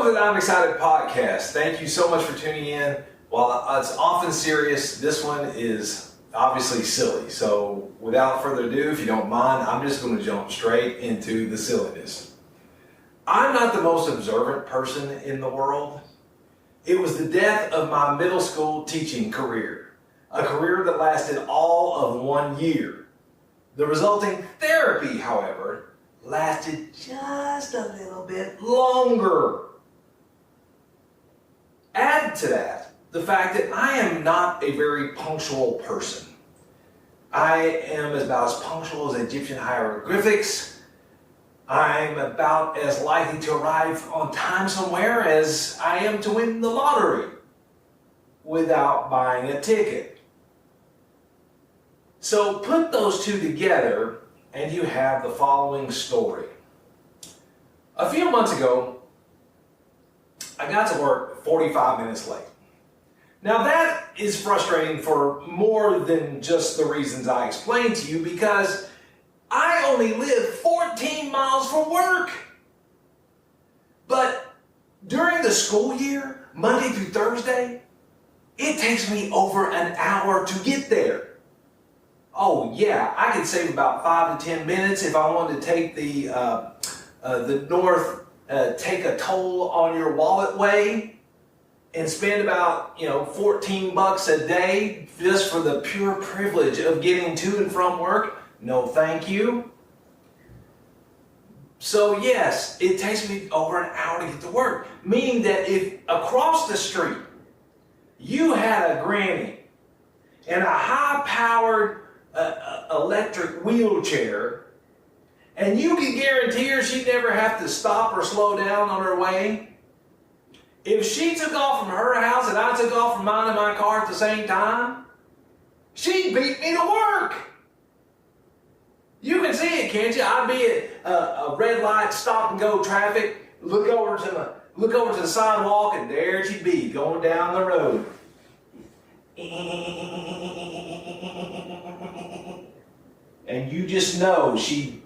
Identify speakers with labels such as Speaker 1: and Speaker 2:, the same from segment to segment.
Speaker 1: Welcome to the I'm Excited podcast. Thank you so much for tuning in. While it's often serious, this one is obviously silly. So without further ado, if you don't mind, I'm just going to jump straight into the silliness. I'm not the most observant person in the world. It was the death of my middle school teaching career, a career that lasted all of 1 year. The resulting therapy, however, lasted just a little bit longer. Add to that the fact that I am not a very punctual person. I am about as punctual as Egyptian hieroglyphics. I'm about as likely to arrive on time somewhere as I am to win the lottery without buying a ticket. So put those two together and you have the following story. A few months ago, I got to work 45 minutes late. Now that is frustrating for more than just the reasons I explained to you, because I only live 14 miles from work. But during the school year, Monday through Thursday, it takes me over an hour to get there. Oh yeah, I could save about 5 to 10 minutes if I wanted to take the north, take a toll on your wallet way and spend about, $14 a day just for the pure privilege of getting to and from work. No, thank you. So yes, it takes me over an hour to get to work, meaning that if across the street you had a granny and a high-powered electric wheelchair, and you can guarantee her she'd never have to stop or slow down on her way. If she took off from her house and I took off from mine in my car at the same time, she'd beat me to work. You can see it, can't you? I'd be at a red light, stop and go traffic, look over to the sidewalk, and there she'd be going down the road. And you just know she,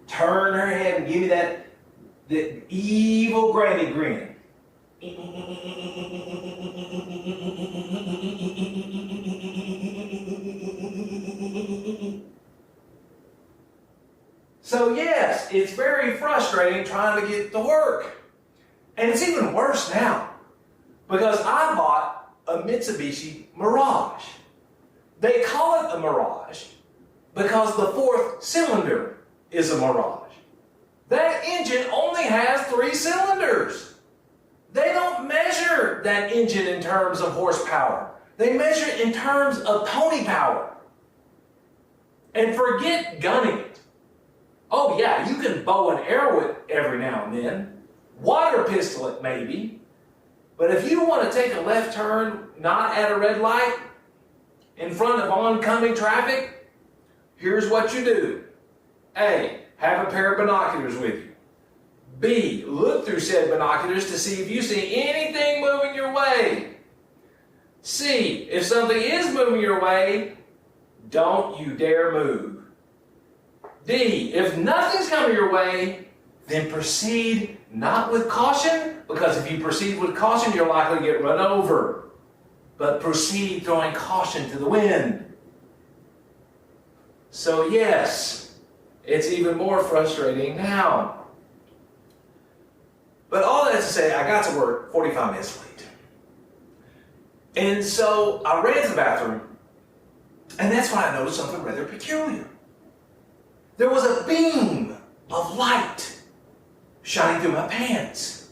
Speaker 1: turn her head and give me that evil granny grin. So yes, it's very frustrating trying to get to work. And it's even worse now, because I bought a Mitsubishi Mirage. They call it a Mirage because the fourth cylinder is a Mirage. That engine only has 3 cylinders. They don't measure that engine in terms of horsepower. They measure it in terms of pony power. And forget gunning it. Oh yeah, you can bow and arrow it every now and then. Water pistol it maybe. But if you want to take a left turn, not at a red light, in front of oncoming traffic, here's what you do. A, have a pair of binoculars with you. B, look through said binoculars to see if you see anything moving your way. C, if something is moving your way, don't you dare move. D, if nothing's coming your way, then proceed not with caution, because if you proceed with caution, you're likely to get run over. But proceed throwing caution to the wind. So yes, it's even more frustrating now. But all that to say, I got to work 45 minutes late. And so I ran to the bathroom, and that's when I noticed something rather peculiar. There was a beam of light shining through my pants.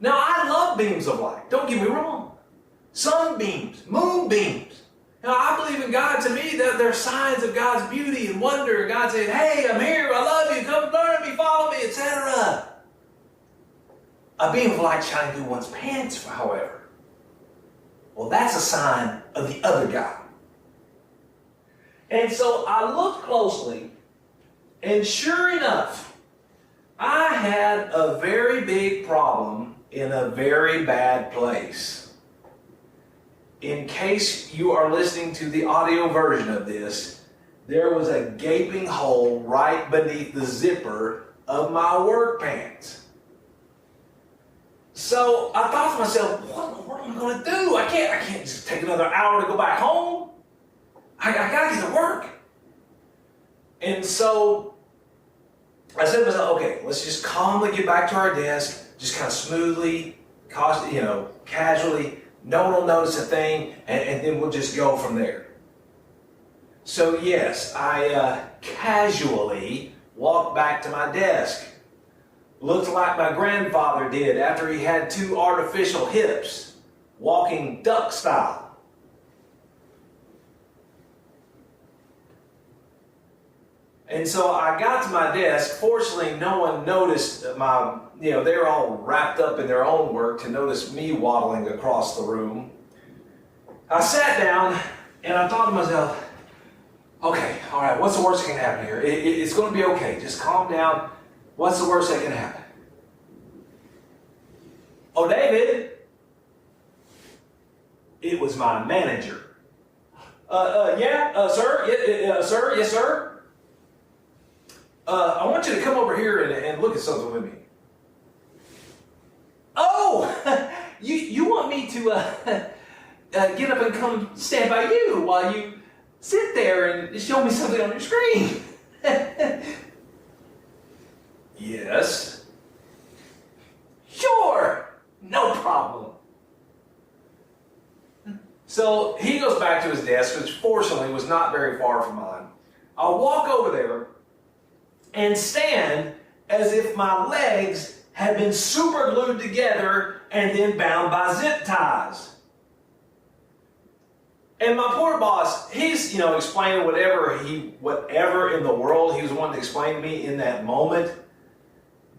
Speaker 1: Now, I love beams of light, don't get me wrong. Sunbeams, moonbeams. Now, I believe in God. To me, they're signs of God's beauty and wonder. God said, hey, I'm here, I love you, come learn me, follow me, etc. A beam of light shining through one's pants, however, well, that's a sign of the other guy. And so I looked closely, and sure enough, I had a very big problem in a very bad place. In case you are listening to the audio version of this, there was a gaping hole right beneath the zipper of my work pants. So I thought to myself, what am I going to do? I can't just take another hour to go back home. I got to get to work. And so I said to myself, okay, let's just calmly get back to our desk, just kind of smoothly, casually. No one will notice a thing, and then we'll just go from there. So yes, I casually walked back to my desk. Looked like my grandfather did after he had 2 artificial hips, walking duck style. And so I got to my desk. Fortunately, no one noticed they were all wrapped up in their own work to notice me waddling across the room. I sat down and I thought to myself, okay, all right, what's the worst that can happen here? It's going to be okay. Just calm down. What's the worst that can happen? Oh, David. It was my manager. Sir? Sir? Yes, sir? I want you to come over here and look at something with me. Oh, you want me to get up and come stand by you while you sit there and show me something on your screen? Yes. Sure. No problem. So he goes back to his desk, which fortunately was not very far from mine. I'll walk over there and stand as if my legs had been super glued together and then bound by zip ties. And my poor boss, he's, explaining whatever in the world he was wanting to explain to me in that moment.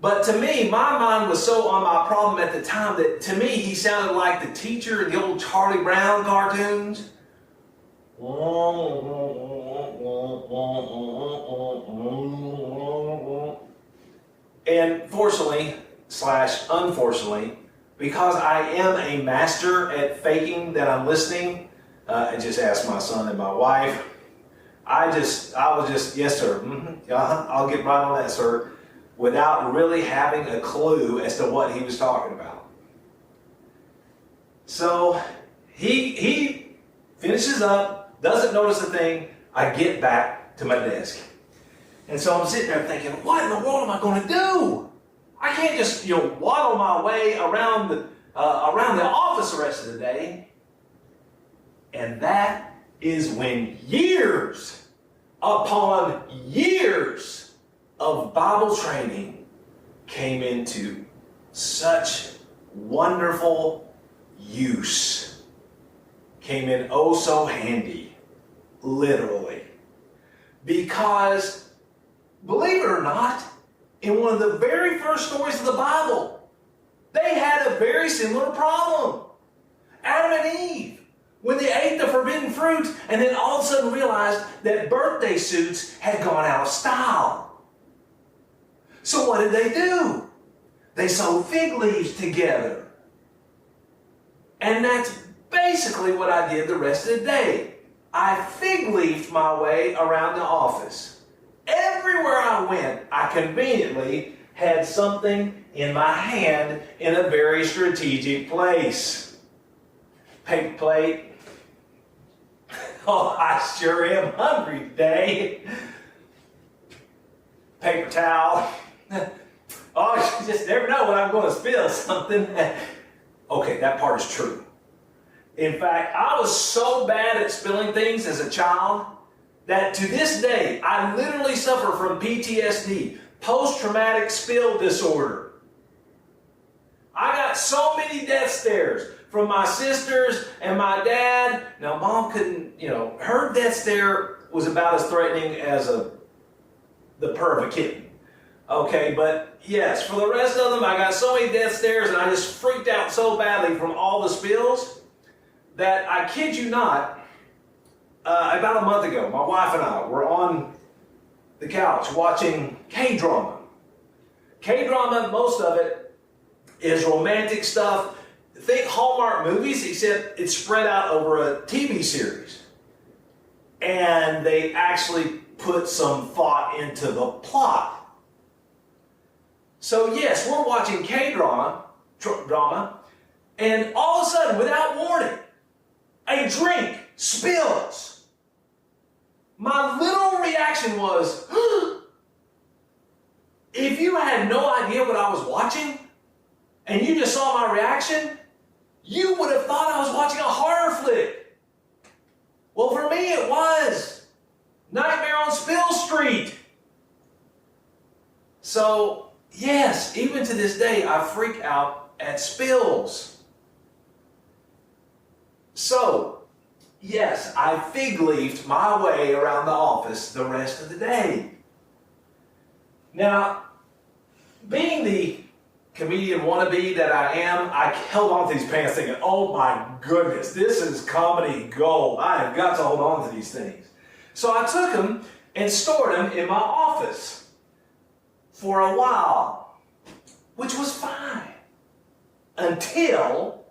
Speaker 1: But to me, my mind was so on my problem at the time that to me, he sounded like the teacher in the old Charlie Brown cartoons. And fortunately / unfortunately, because I am a master at faking that I'm listening, I just asked my son and my wife. I was just, yes, sir. I'll get right on that, sir, without really having a clue as to what he was talking about. So he finishes up, doesn't notice a thing. I get back to my desk. And so I'm sitting there thinking, what in the world am I going to do? I can't just, waddle my way around the office the rest of the day. And that is when years upon years of Bible training came into such wonderful use. Came in oh so handy, literally. Because, believe it or not, in one of the very first stories of the Bible, they had a very similar problem. Adam and Eve, when they ate the forbidden fruit and then all of a sudden realized that birthday suits had gone out of style. So what did they do? They sewed fig leaves together. And that's basically what I did the rest of the day. I fig leafed my way around the office. Everywhere I went, I conveniently had something in my hand in a very strategic place. Paper plate. Oh, I sure am hungry today. Paper towel. Oh, you just never know when I'm going to spill something. Okay, that part is true. In fact, I was so bad at spilling things as a child that to this day, I literally suffer from PTSD, post-traumatic spill disorder. I got so many death stares from my sisters and my dad. Now, Mom couldn't, her death stare was about as threatening as the purr of a kitten. Okay, but yes, for the rest of them, I got so many death stares and I just freaked out so badly from all the spills that I kid you not, about a month ago, my wife and I were on the couch watching K-drama. K-drama, most of it is romantic stuff. Think Hallmark movies, except it's spread out over a TV series. And they actually put some thought into the plot. So yes, we're watching K-drama, drama, and all of a sudden, without warning, a drink spills. My literal reaction was, if you had no idea what I was watching, and you just saw my reaction, you would have thought I was watching a horror flick. Well, for me, it was Nightmare on Spill Street. So, yes, even to this day, I freak out at spills. So, yes, I fig-leafed my way around the office the rest of the day. Now, being the comedian wannabe that I am, I held on to these pants thinking, oh my goodness, this is comedy gold. I have got to hold on to these things. So I took them and stored them in my office for a while, which was fine. Until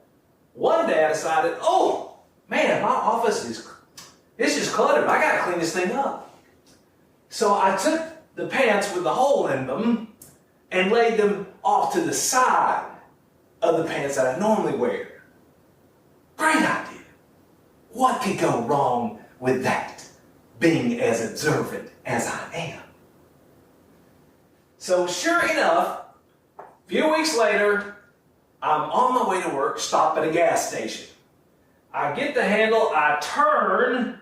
Speaker 1: one day I decided, oh man, my office it's just cluttered. I got to clean this thing up. So I took the pants with the hole in them and laid them off to the side of the pants that I normally wear. Great idea. What could go wrong with that, being as observant as I am? So sure enough, a few weeks later, I'm on my way to work, stop at a gas station. I get the handle, I turn,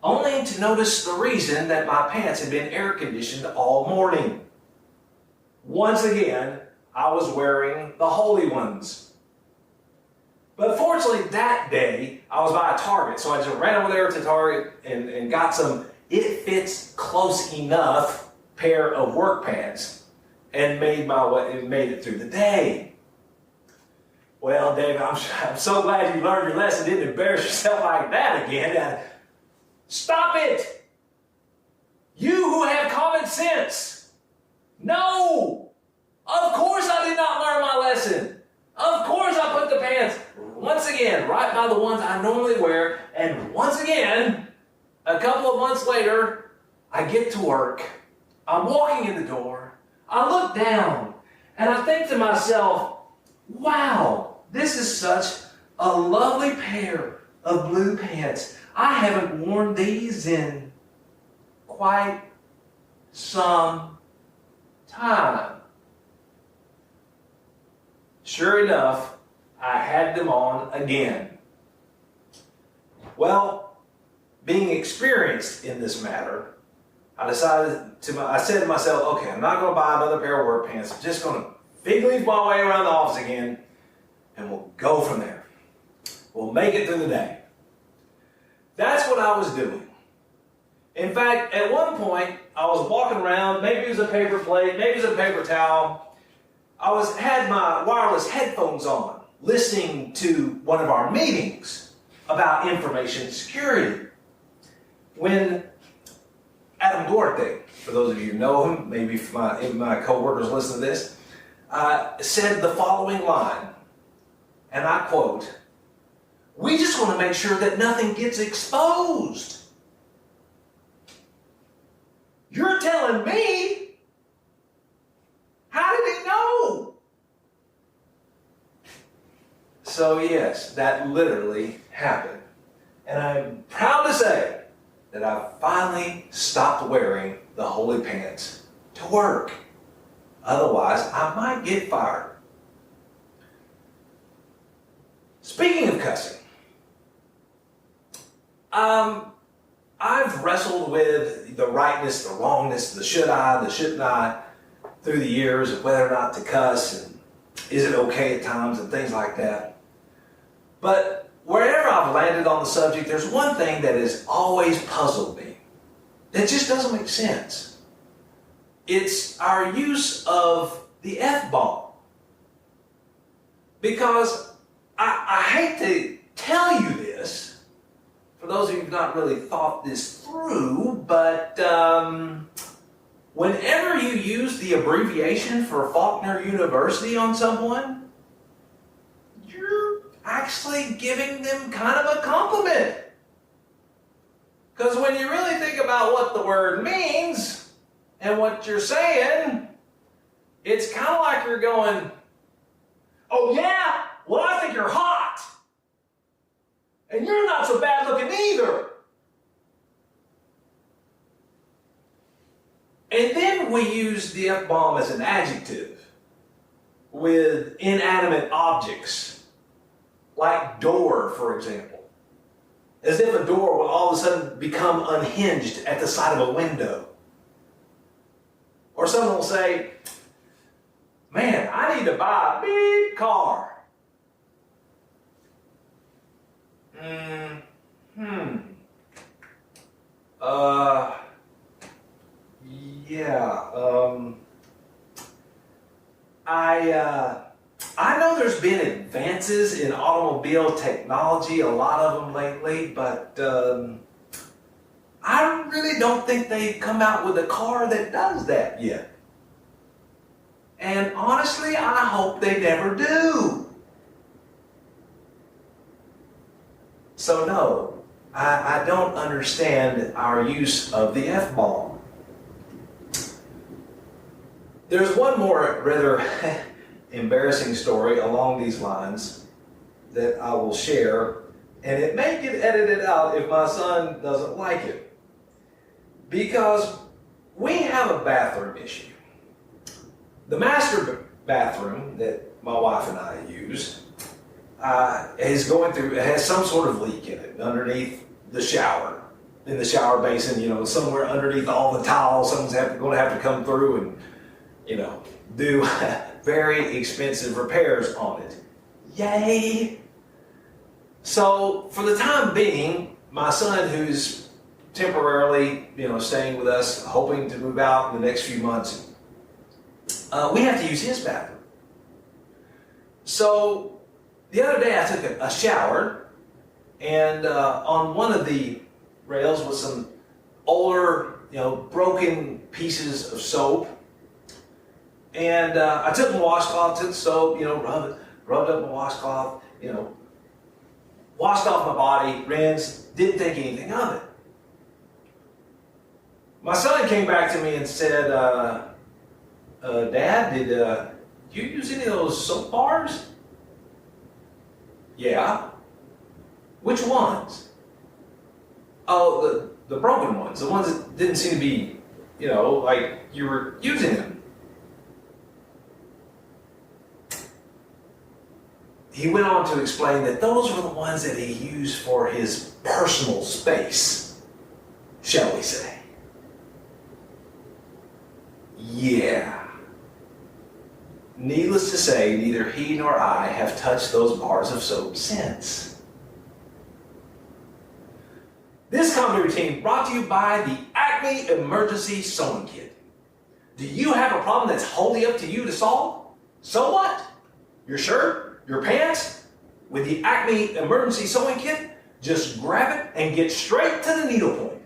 Speaker 1: only to notice the reason that my pants had been air conditioned all morning. Once again, I was wearing the holey ones. But fortunately, that day, I was by a Target, so I just ran over there to Target and got some it fits close enough pair of work pants and made it through the day. Well, Dave, I'm so glad you learned your lesson, didn't embarrass yourself like that again. Stop it! You who have common sense. No! Of course I did not learn my lesson. Of course I put the pants, once again, right by the ones I normally wear. And once again, a couple of months later, I get to work. I'm walking in the door. I look down and I think to myself, wow, this is such a lovely pair of blue pants. I haven't worn these in quite some time. Sure enough, I had them on again. Well, being experienced in this matter, I said to myself, okay, I'm not going to buy another pair of work pants. I'm just going to fig-leaf my way around the office again, and we'll go from there. We'll make it through the day. That's what I was doing. In fact, at one point, I was walking around, maybe it was a paper plate, maybe it was a paper towel. I had my wireless headphones on, listening to one of our meetings about information security. When Adam Duarte, for those of you who know him, maybe my co-workers listen to this, said the following line, and I quote, "We just want to make sure that nothing gets exposed." You're telling me? How did he know? So yes, that literally happened. And I'm proud to say that I finally stopped wearing the holey pants to work. Otherwise, I might get fired. Speaking of cussing, I've wrestled with the rightness, the wrongness, the should I, the shouldn't I, through the years of whether or not to cuss and is it okay at times and things like that. But wherever I've landed on the subject, there's one thing that has always puzzled me that just doesn't make sense. It's our use of the F-bomb. Because I hate to tell you this, for those of you who've not really thought this through, but whenever you use the abbreviation for Faulkner University on someone, you're actually giving them kind of a compliment. Because when you really think about what the word means and what you're saying, it's kind of like you're going, Oh yeah? Well, I think you're hot. And you're not so bad looking either. And then we use the F-bomb as an adjective with inanimate objects, like door, for example. As if a door will all of a sudden become unhinged at the side of a window. Or someone will say, man, I need to buy a big car. I know there's been advances in automobile technology, a lot of them lately, but I really don't think they've come out with a car that does that yet. And honestly, I hope they never do. So no, I don't understand our use of the F-bomb. There's one more rather embarrassing story along these lines that I will share, and it may get edited out if my son doesn't like it. Because we have a bathroom issue. The master bathroom that my wife and I use has some sort of leak in it underneath the shower. In the shower basin, somewhere underneath all the towels, someone's going to have to come through and, do very expensive repairs on it. Yay! So, for the time being, my son, who's temporarily, staying with us, hoping to move out in the next few months, we have to use his bathroom. So, the other day I took a shower, and on one of the rails was some older, broken pieces of soap. And I took my washcloth, took the soap, rubbed up my washcloth, washed off my body, rinsed, didn't think anything of it. My son came back to me and said, Dad, did you use any of those soap bars? Yeah. Which ones? Oh, the broken ones, the ones that didn't seem to be, like you were using them. He went on to explain that those were the ones that he used for his personal space, shall we say. Yeah. Needless to say, neither he nor I have touched those bars of soap since. This comedy routine brought to you by the Acme Emergency Sewing Kit. Do you have a problem that's wholly up to you to solve? So what? Your shirt? Your pants? With the Acme Emergency Sewing Kit, just grab it and get straight to the needle point.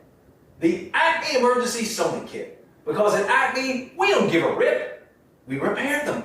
Speaker 1: The Acme Emergency Sewing Kit. Because at Acme, we don't give a rip. We repair them.